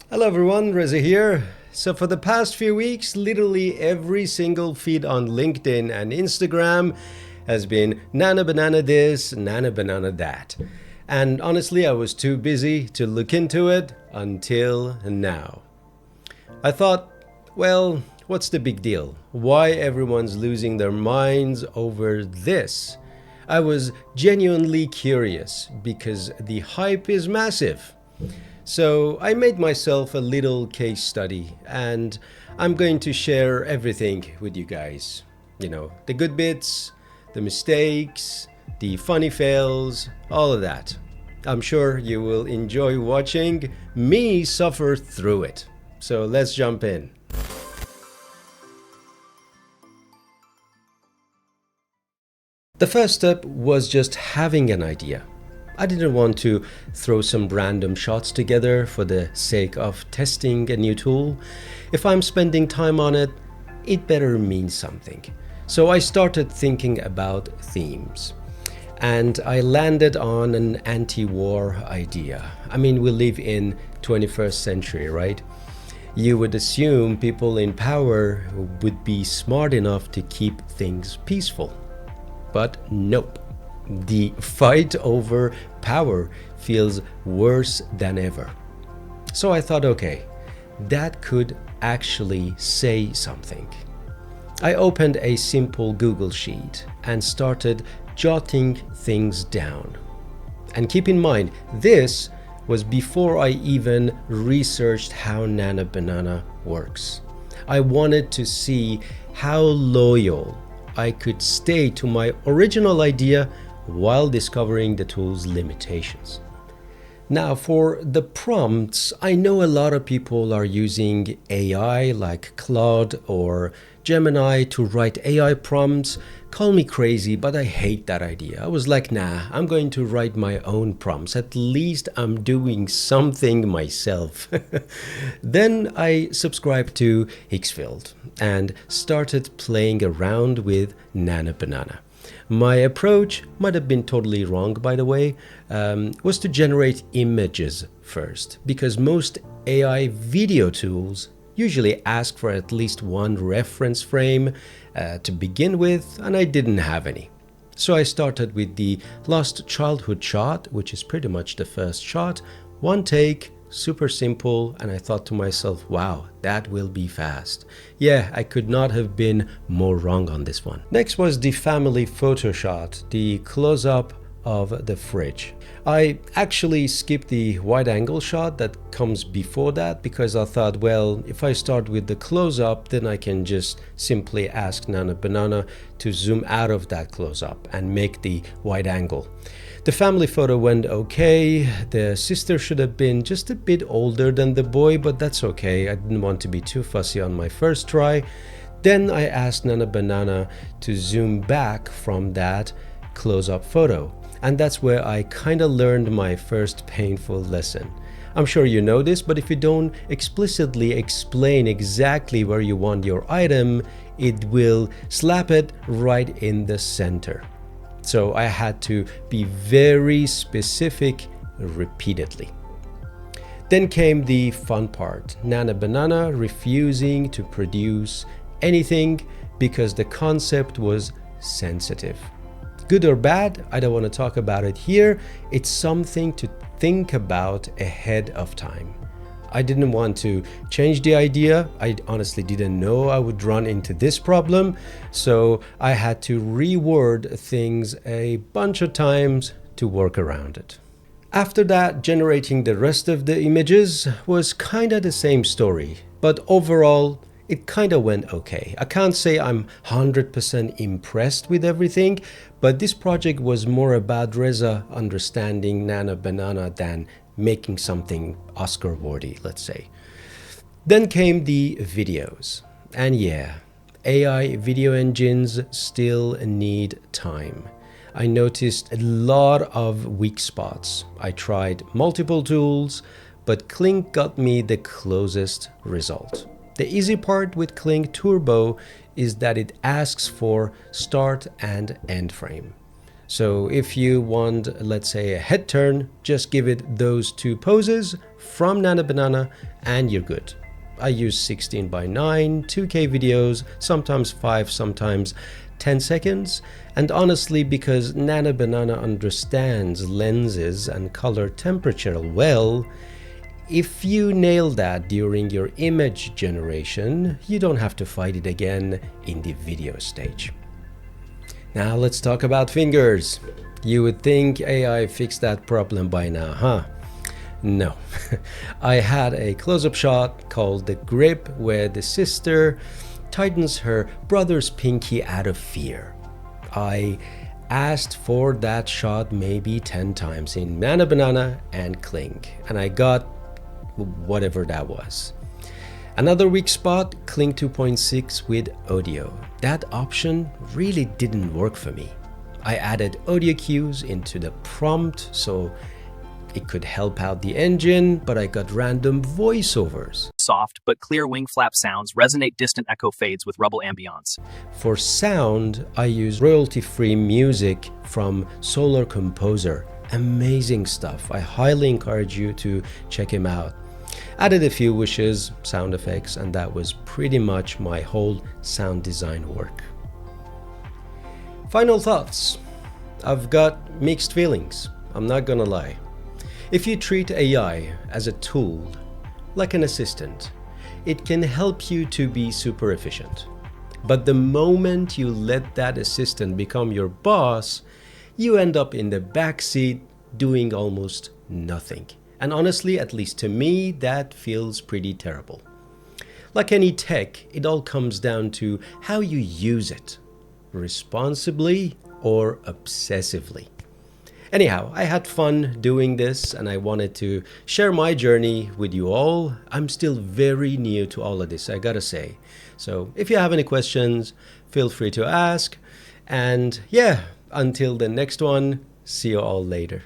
Hello everyone, Reza here. So for the past few weeks, literally every single feed on LinkedIn and Instagram has been Nano Banana this, Nano Banana that. And honestly, I was too busy to look into it until now. I thought, well, what's the big deal? Why everyone's losing their minds over this? I was genuinely curious because the hype is massive. So I made myself a little case study and I'm going to share everything with you guys. You know, the good bits, the mistakes, the funny fails, all of that. I'm sure you will enjoy watching me suffer through it. So let's jump in. The first step was just having an idea. I didn't want to throw some random shots together for the sake of testing a new tool. If I'm spending time on it, it better mean something. So I started thinking about themes. And I landed on an anti-war idea. I mean, we live in 21st century, right? You would assume people in power would be smart enough to keep things peaceful. But nope. The fight over power feels worse than ever. So I thought, okay, that could actually say something. I opened a simple Google sheet and started jotting things down. And keep in mind, this was before I even researched how Nano Banana works. I wanted to see how loyal I could stay to my original idea while discovering the tool's limitations. Now, for the prompts, I know a lot of people are using AI like Claude or Gemini to write AI prompts. Call me crazy, but I hate that idea. I was like, nah, I'm going to write my own prompts. At least I'm doing something myself. Then I subscribed to Higgsfield and started playing around with Nano Banana. My approach might have been totally wrong, by the way, was to generate images first, because most AI video tools usually ask for at least one reference frame to begin with, and I didn't have any. So I started with the lost childhood shot, which is pretty much the first shot, one take, super simple, and I thought to myself, wow, that will be fast. Yeah, I could not have been more wrong on this one. Next was the family photo shot, the close-up of the fridge. I actually skipped the wide angle shot that comes before that because I thought, well, if I start with the close-up, then I can just simply ask Nano Banana to zoom out of that close-up and make the wide angle. The family photo went okay. The sister should have been just a bit older than the boy, but that's okay. I didn't want to be too fussy on my first try. Then I asked Nano Banana to zoom back from that close-up photo. And that's where I kind of learned my first painful lesson. I'm sure you know this, but if you don't explicitly explain exactly where you want your item, it will slap it right in the center. So I had to be very specific repeatedly. Then came the fun part, Nano Banana refusing to produce anything because the concept was sensitive. Good or bad, I don't want to talk about it here. It's something to think about ahead of time. I didn't want to change the idea. I honestly didn't know I would run into this problem, so I had to reword things a bunch of times to work around it. After that, generating the rest of the images was kinda the same story, but overall, it kinda went okay. I can't say I'm 100% impressed with everything, but this project was more about Reza understanding Nano Banana than making something Oscar-worthy, let's say. Then came the videos. And yeah, AI video engines still need time. I noticed a lot of weak spots. I tried multiple tools, but Kling got me the closest result. The easy part with Kling Turbo is that it asks for start and end frame. So if you want, let's say, a head turn, just give it those two poses from Nano Banana and you're good. I use 16:9, 2K videos, sometimes 5, sometimes 10 seconds. And honestly, because Nano Banana understands lenses and color temperature well, if you nail that during your image generation, you don't have to fight it again in the video stage. Now let's talk about fingers. You would think AI fixed that problem by now, huh? No. I had a close-up shot called The Grip where the sister tightens her brother's pinky out of fear. I asked for that shot maybe 10 times in Nano Banana and Kling, and I got whatever that was. Another weak spot, Kling 2.6 with audio. That option really didn't work for me. I added audio cues into the prompt so it could help out the engine, but I got random voiceovers. Soft but clear wing flap sounds resonate distant echo fades with rubble ambience. For sound, I use royalty-free music from Solar Composer. Amazing stuff. I highly encourage you to check him out. Added a few wishes, sound effects, and that was pretty much my whole sound design work. Final thoughts. I've got mixed feelings, I'm not gonna lie. If you treat AI as a tool, like an assistant, it can help you to be super efficient. But the moment you let that assistant become your boss, you end up in the backseat doing almost nothing. And honestly, at least to me, that feels pretty terrible. Like any tech, it all comes down to how you use it, responsibly or obsessively. Anyhow, I had fun doing this and I wanted to share my journey with you all. I'm still very new to all of this, I gotta say. So if you have any questions, feel free to ask. And yeah, until the next one, see you all later.